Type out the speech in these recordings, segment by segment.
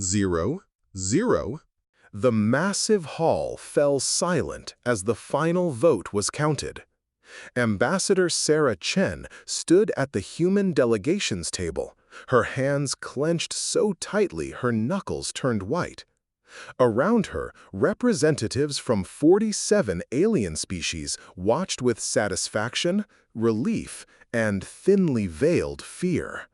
0, 0. The massive hall fell silent as the final vote was counted. Ambassador Sarah Chen stood at the human delegations table, her hands clenched so tightly her knuckles turned white. Around her, representatives from 47 alien species watched with satisfaction, relief, and thinly veiled fear.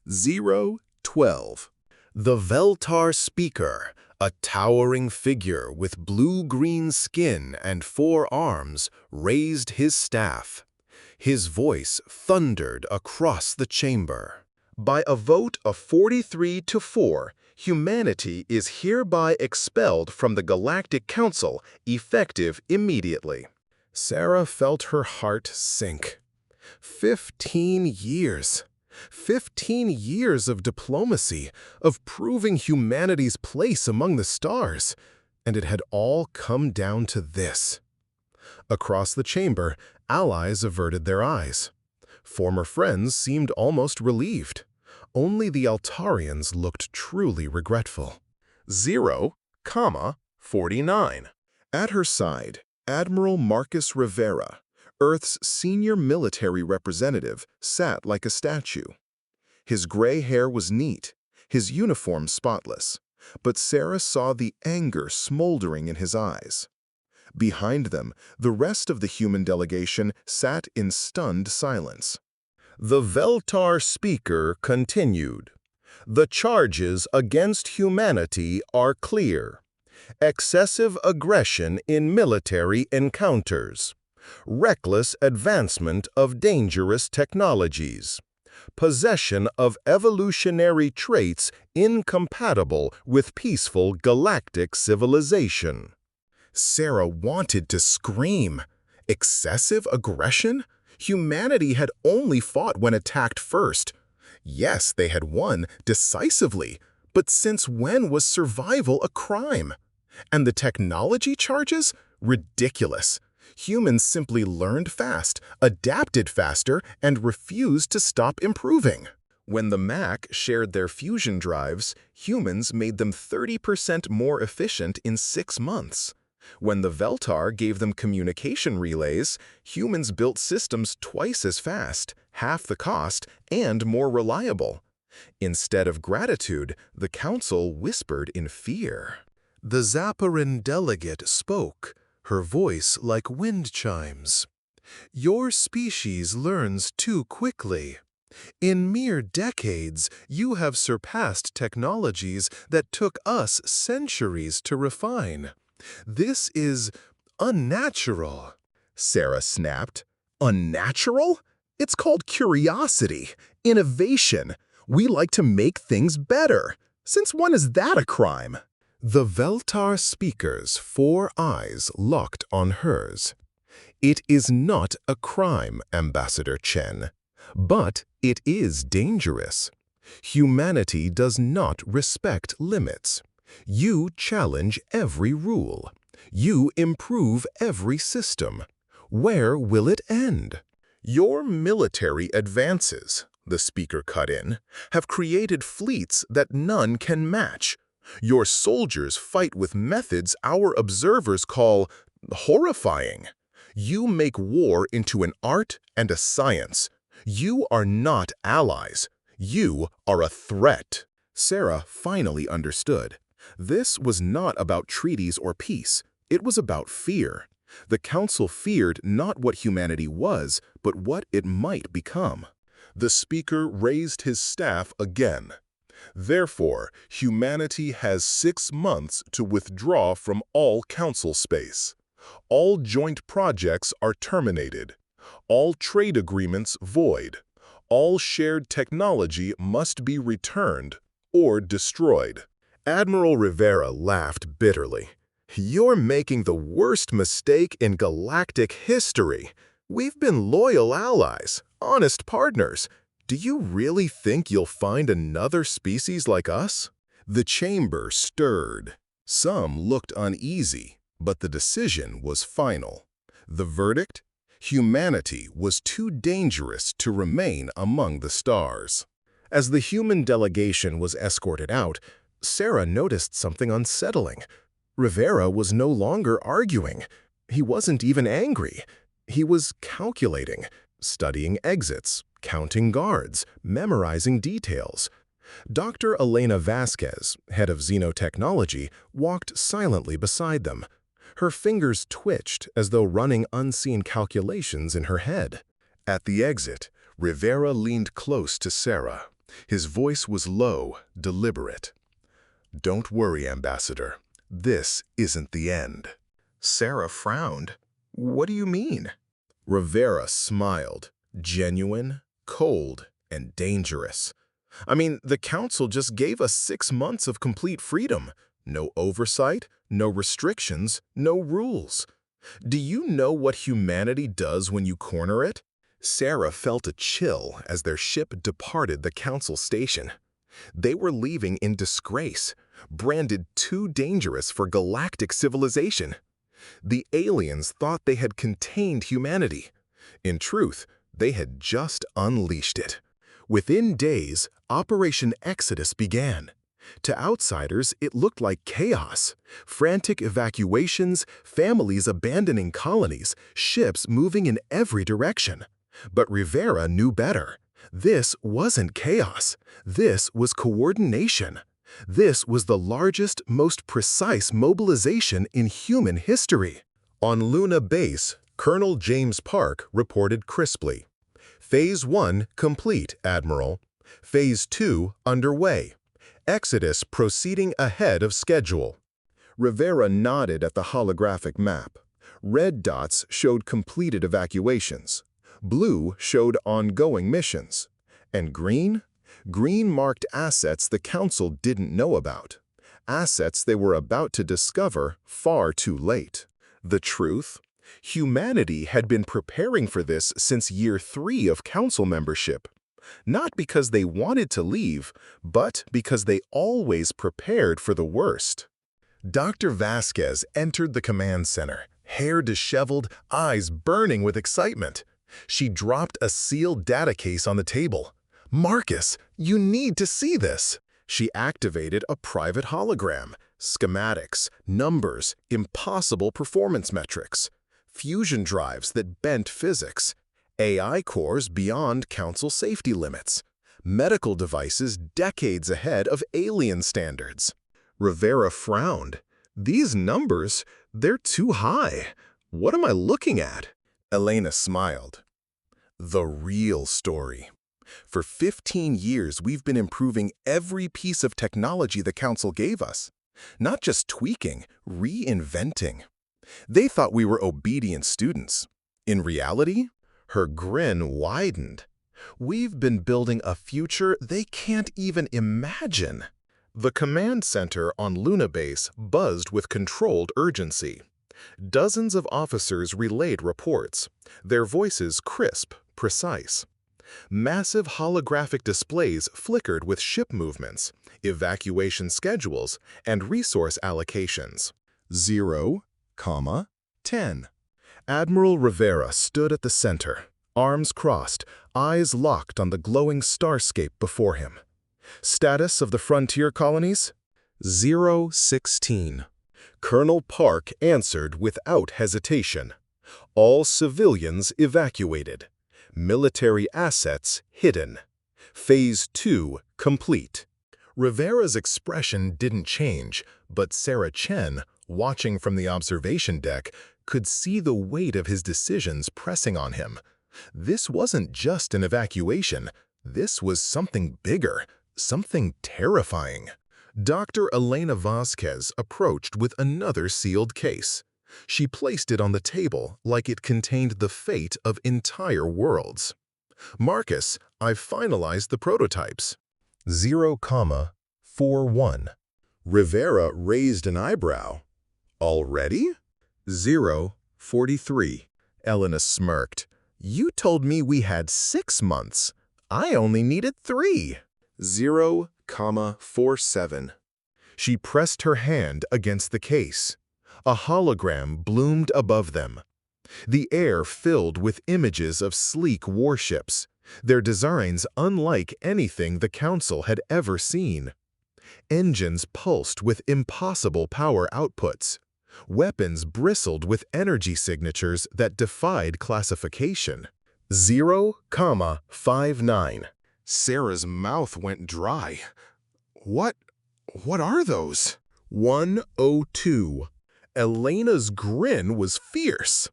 012. The Veltar speaker, a towering figure with blue-green skin and 4 arms, raised his staff. His voice thundered across the chamber. By a vote of 43-4, humanity is hereby expelled from the Galactic Council, effective immediately. Sarah felt her heart sink. 15 years. 15 years of diplomacy, of proving humanity's place among the stars, and it had all come down to this. Across the chamber, allies averted their eyes. Former friends seemed almost relieved. Only the Altarians looked truly regretful. 0:49. At her side, Admiral Marcus Rivera, Earth's senior military representative, sat like a statue. His gray hair was neat, his uniform spotless, but Sarah saw the anger smoldering in his eyes. Behind them, the rest of the human delegation sat in stunned silence. The Veltar speaker continued. The charges against humanity are clear. Excessive aggression in military encounters. Reckless advancement of dangerous technologies. Possession of evolutionary traits incompatible with peaceful galactic civilization. Sarah wanted to scream. Excessive aggression? Humanity had only fought when attacked first. Yes, they had won decisively, but since when was survival a crime? And the technology charges? Ridiculous. Humans simply learned fast, adapted faster, and refused to stop improving. When the Mac shared their fusion drives, humans made them 30% more efficient in 6 months. When the Veltar gave them communication relays, humans built systems twice as fast, half the cost, and more reliable. Instead of gratitude, the Council whispered in fear. The Zapparin delegate spoke, her voice like wind chimes. Your species learns too quickly. In mere decades, you have surpassed technologies that took us centuries to refine. This is unnatural. Sarah snapped. Unnatural? It's called curiosity, innovation. We like to make things better. Since when is that a crime? The Veltar speaker's 4 eyes locked on hers. It is not a crime, Ambassador Chen, but it is dangerous. Humanity does not respect limits. You challenge every rule. You improve every system. Where will it end? Your military advances, the speaker cut in, have created fleets that none can match. Your soldiers fight with methods our observers call horrifying. You make war into an art and a science. You are not allies. You are a threat. Sarah finally understood. This was not about treaties or peace. It was about fear. The Council feared not what humanity was, but what it might become. The speaker raised his staff again. Therefore, humanity has 6 months to withdraw from all Council space. All joint projects are terminated. All trade agreements void. All shared technology must be returned or destroyed. Admiral Rivera laughed bitterly. You're making the worst mistake in galactic history. We've been loyal allies, honest partners. Do you really think you'll find another species like us? The chamber stirred. Some looked uneasy, but the decision was final. The verdict? Humanity was too dangerous to remain among the stars. As the human delegation was escorted out, Sarah noticed something unsettling. Rivera was no longer arguing. He wasn't even angry. He was calculating, studying exits, counting guards, memorizing details. Dr. Elena Vasquez, head of xenotechnology, walked silently beside them. Her fingers twitched as though running unseen calculations in her head. At the exit, Rivera leaned close to Sarah. His voice was low, deliberate. "Don't worry, Ambassador. This isn't the end." Sarah frowned. "What do you mean?" Rivera smiled, genuine, cold, and dangerous. "I mean, the Council just gave us 6 months of complete freedom. No oversight, no restrictions, no rules. Do you know what humanity does when you corner it?" Sarah felt a chill as their ship departed the Council station. They were leaving in disgrace, branded too dangerous for galactic civilization. The aliens thought they had contained humanity. In truth, they had just unleashed it. Within days, Operation Exodus began. To outsiders, it looked like chaos. Frantic evacuations, families abandoning colonies, ships moving in every direction. But Rivera knew better. This wasn't chaos. This was coordination. This was the largest, most precise mobilization in human history. On Luna Base, Colonel James Park reported crisply, "Phase 1 complete, Admiral. Phase 2 underway. Exodus proceeding ahead of schedule." Rivera nodded at the holographic map. Red dots showed completed evacuations. Blue showed ongoing missions. And green? Green marked assets the Council didn't know about. Assets they were about to discover far too late. The truth? Humanity had been preparing for this since year 3 of Council membership. Not because they wanted to leave, but because they always prepared for the worst. Dr. Vasquez entered the command center, hair disheveled, eyes burning with excitement. She dropped a sealed data case on the table. "Marcus, you need to see this." She activated a private hologram, schematics, numbers, impossible performance metrics, fusion drives that bent physics, AI cores beyond Council safety limits, medical devices decades ahead of alien standards. Rivera frowned. "These numbers, they're too high. What am I looking at?" Elena smiled. "The real story. For 15 years, we've been improving every piece of technology the Council gave us. Not just tweaking, reinventing. They thought we were obedient students. In reality," her grin widened, "we've been building a future they can't even imagine." The command center on Luna Base buzzed with controlled urgency. Dozens of officers relayed reports, their voices crisp, precise. Massive holographic displays flickered with ship movements, evacuation schedules, and resource allocations. 0, 10. Admiral Rivera stood at the center, arms crossed, eyes locked on the glowing starscape before him. Status of the frontier colonies? 016. Colonel Park answered without hesitation. All civilians evacuated. Military assets hidden. Phase 2 complete. Rivera's expression didn't change, but Sarah Chen, watching from the observation deck, could see the weight of his decisions pressing on him. This wasn't just an evacuation. This was something bigger, something terrifying. Dr. Elena Vasquez approached with another sealed case. She placed it on the table like it contained the fate of entire worlds. "Marcus, I've finalized the prototypes." 0,41. Rivera raised an eyebrow. "Already?" 0,43. Elena smirked. "You told me we had 6 months. I only needed 3. 0,47. She pressed her hand against the case. A hologram bloomed above them. The air filled with images of sleek warships, their designs unlike anything the Council had ever seen. Engines pulsed with impossible power outputs. Weapons bristled with energy signatures that defied classification. 0,59. Sarah's mouth went dry. What are those? 102. Elena's grin was fierce.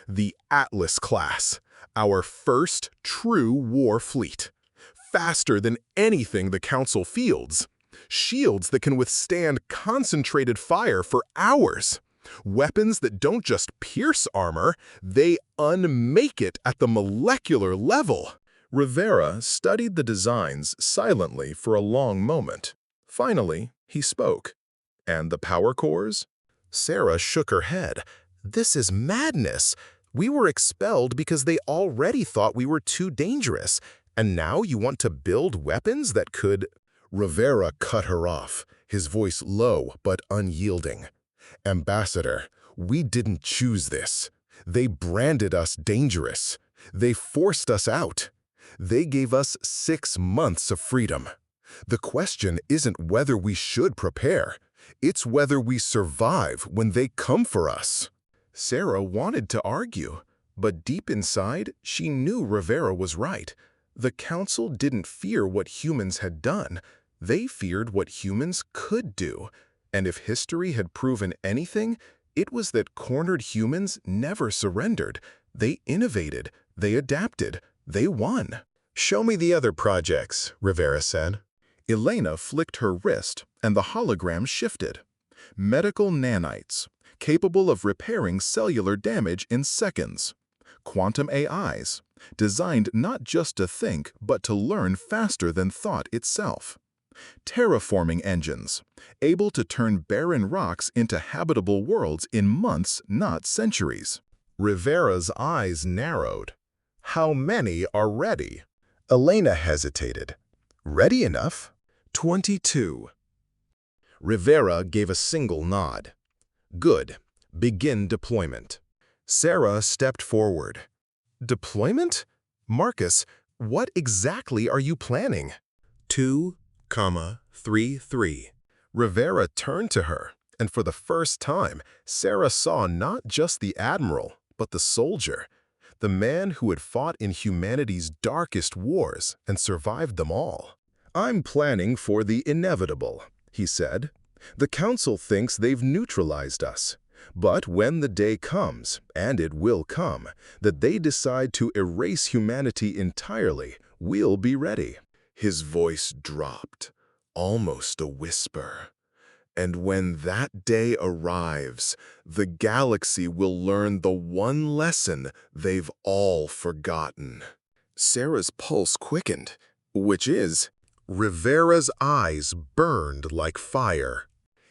The Atlas class, our first true war fleet. Faster than anything the Council fields. Shields that can withstand concentrated fire for hours. Weapons that don't just pierce armor, they unmake it at the molecular level. Rivera studied the designs silently for a long moment. Finally, he spoke. And the power cores? Sarah shook her head. This is madness. We were expelled because they already thought we were too dangerous. And now you want to build weapons that could... Rivera cut her off, his voice low but unyielding. Ambassador, we didn't choose this. They branded us dangerous. They forced us out. They gave us 6 months of freedom. The question isn't whether we should prepare. It's whether we survive when they come for us. Sarah wanted to argue, but deep inside, she knew Rivera was right. The Council didn't fear what humans had done. They feared what humans could do. And if history had proven anything, it was that cornered humans never surrendered. They innovated. They adapted. They won. Show me the other projects, Rivera said. Elena flicked her wrist, and the hologram shifted. Medical nanites, capable of repairing cellular damage in seconds. Quantum AIs, designed not just to think, but to learn faster than thought itself. Terraforming engines, able to turn barren rocks into habitable worlds in months, not centuries. Rivera's eyes narrowed. How many are ready? Elena hesitated. Ready enough? 22. Rivera gave a single nod. Good. Begin deployment. Sarah stepped forward. Deployment? Marcus, what exactly are you planning? 2,33. Rivera turned to her, and for the first time, Sarah saw not just the admiral, but the soldier. The man who had fought in humanity's darkest wars and survived them all. I'm planning for the inevitable, he said. The Council thinks they've neutralized us. But when the day comes, and it will come, that they decide to erase humanity entirely, we'll be ready. His voice dropped, almost a whisper. And when that day arrives, the galaxy will learn the one lesson they've all forgotten. Sarah's pulse quickened, which is... Rivera's eyes burned like fire.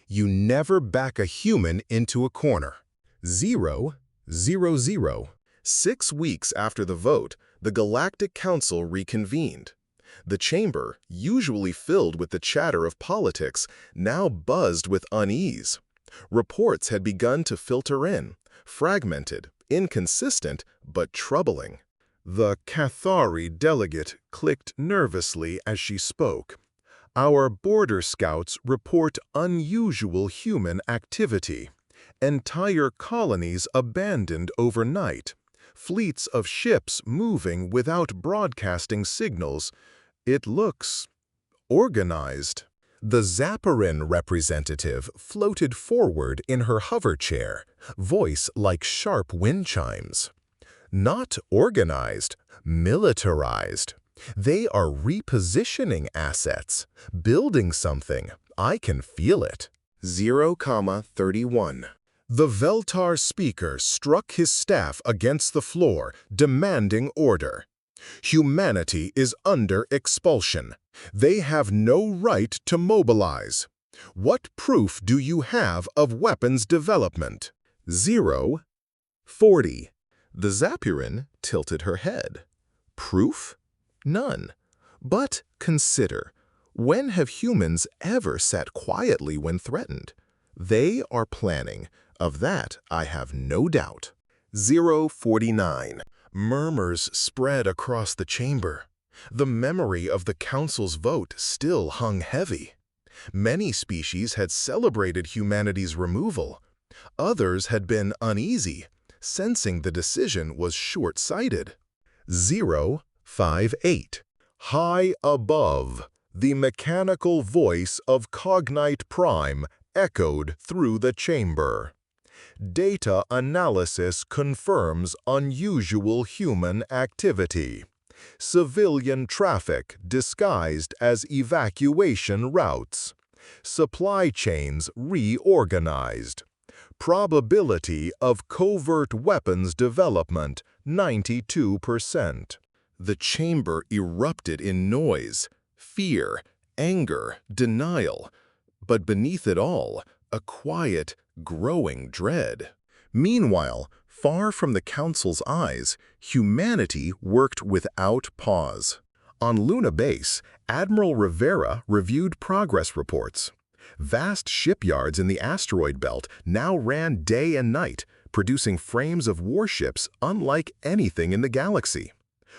You never back a human into a corner. 0, 0, 0. 6 weeks after the vote, the Galactic Council reconvened. The chamber, usually filled with the chatter of politics, now buzzed with unease. Reports had begun to filter in, fragmented, inconsistent, but troubling. The Cathari delegate clicked nervously as she spoke. Our border scouts report unusual human activity. Entire colonies abandoned overnight. Fleets of ships moving without broadcasting signals. It looks organized. The Zapparin representative floated forward in her hover chair, voice like sharp wind chimes. Not organized, militarized. They are repositioning assets, building something. I can feel it. 0,31. The Veltar speaker struck his staff against the floor, demanding order. Humanity is under expulsion. They have no right to mobilize. What proof do you have of weapons development? 0,40. The Zapparin tilted her head. Proof? None. But consider, when have humans ever sat quietly when threatened? They are planning. Of that, I have no doubt. 0,49. Murmurs spread across the chamber. The memory of the Council's vote still hung heavy. Many species had celebrated humanity's removal. Others had been uneasy, sensing the decision was short-sighted. 058. High above, the mechanical voice of Cognite Prime echoed through the chamber. Data analysis confirms unusual human activity. Civilian traffic disguised as evacuation routes. Supply chains reorganized. Probability of covert weapons development, 92%. The chamber erupted in noise, fear, anger, denial, but beneath it all, a quiet, growing dread. Meanwhile, far from the Council's eyes, humanity worked without pause. On Luna Base, Admiral Rivera reviewed progress reports. Vast shipyards in the asteroid belt now ran day and night, producing frames of warships unlike anything in the galaxy.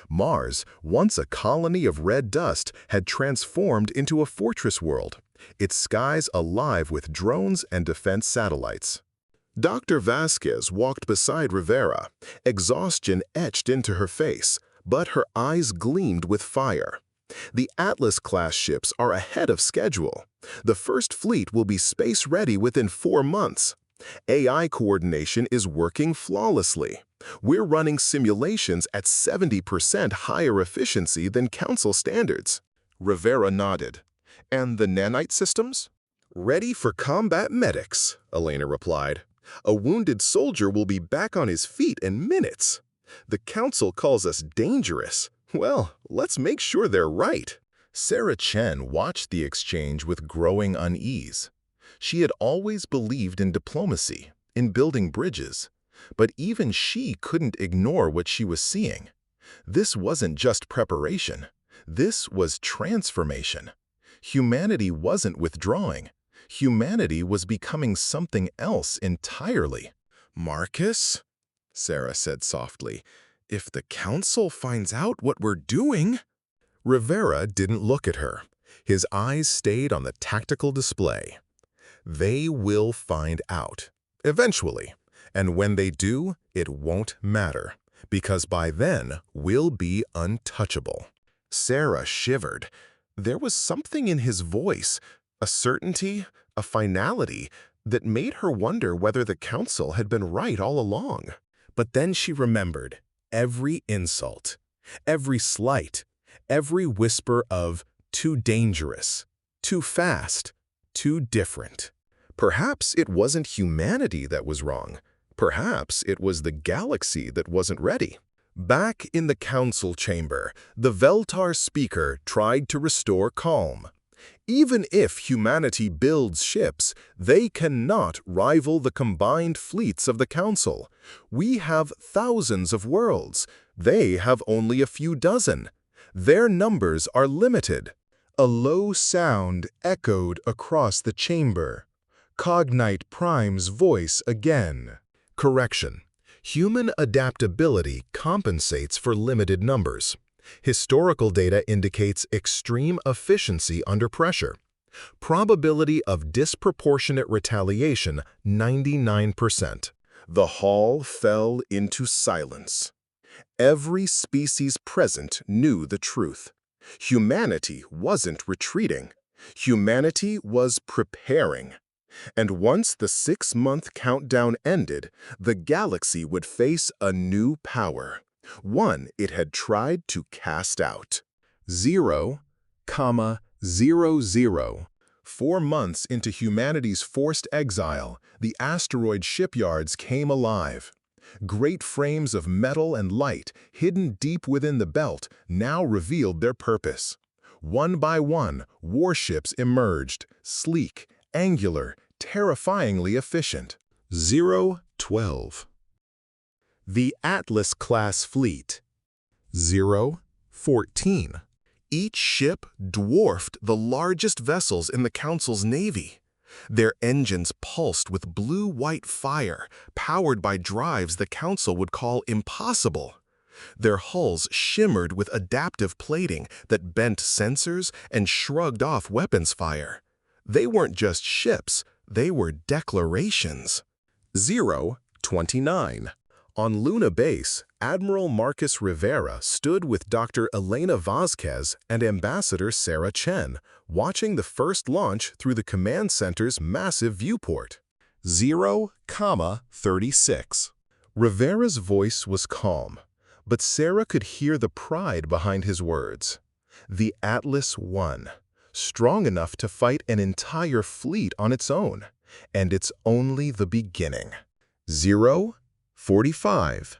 Mars, once a colony of red dust, had transformed into a fortress world, its skies alive with drones and defense satellites. Dr. Vasquez walked beside Rivera, exhaustion etched into her face, but her eyes gleamed with fire. The Atlas-class ships are ahead of schedule. The first fleet will be space-ready within 4 months. AI coordination is working flawlessly. We're running simulations at 70% higher efficiency than Council standards. Rivera nodded. And the nanite systems? Ready for combat medics, Elena replied. A wounded soldier will be back on his feet in minutes. The Council calls us dangerous. Well, let's make sure they're right. Sarah Chen watched the exchange with growing unease. She had always believed in diplomacy, in building bridges, but even she couldn't ignore what she was seeing. This wasn't just preparation. This was transformation. Humanity wasn't withdrawing. Humanity was becoming something else entirely. "Marcus," Sarah said softly, "if the Council finds out what we're doing—" Rivera didn't look at her. His eyes stayed on the tactical display. They will find out, eventually, and when they do, it won't matter, because by then, we'll be untouchable. Sarah shivered. There was something in his voice, a certainty, a finality, that made her wonder whether the Council had been right all along. But then she remembered every insult, every slight, every whisper of too dangerous, too fast, too different. Perhaps it wasn't humanity that was wrong. Perhaps it was the galaxy that wasn't ready. Back in the Council chamber, the Veltar speaker tried to restore calm. Even if humanity builds ships, they cannot rival the combined fleets of the Council. We have thousands of worlds. They have only a few dozen. Their numbers are limited. A low sound echoed across the chamber. Cognite Prime's voice again. Correction. Human adaptability compensates for limited numbers. Historical data indicates extreme efficiency under pressure. Probability of disproportionate retaliation, 99%. The hall fell into silence. Every species present knew the truth. Humanity wasn't retreating. Humanity was preparing. And once the 6-month countdown ended, the galaxy would face a new power, one it had tried to cast out. 0,00. 4 months into humanity's forced exile, the asteroid shipyards came alive. Great frames of metal and light, hidden deep within the belt, now revealed their purpose. One by one, warships emerged, sleek, angular, terrifyingly efficient. 012. The Atlas-class fleet. 014. Each ship dwarfed the largest vessels in the Council's navy. Their engines pulsed with blue-white fire, powered by drives the Council would call impossible. Their hulls shimmered with adaptive plating that bent sensors and shrugged off weapons fire. They weren't just ships, they were declarations. 029. On Luna Base, Admiral Marcus Rivera stood with Dr. Elena Vazquez and Ambassador Sarah Chen, watching the first launch through the command center's massive viewport. 0:36. Rivera's voice was calm, but Sarah could hear the pride behind his words. The Atlas won, strong enough to fight an entire fleet on its own, and it's only the beginning. 0:45.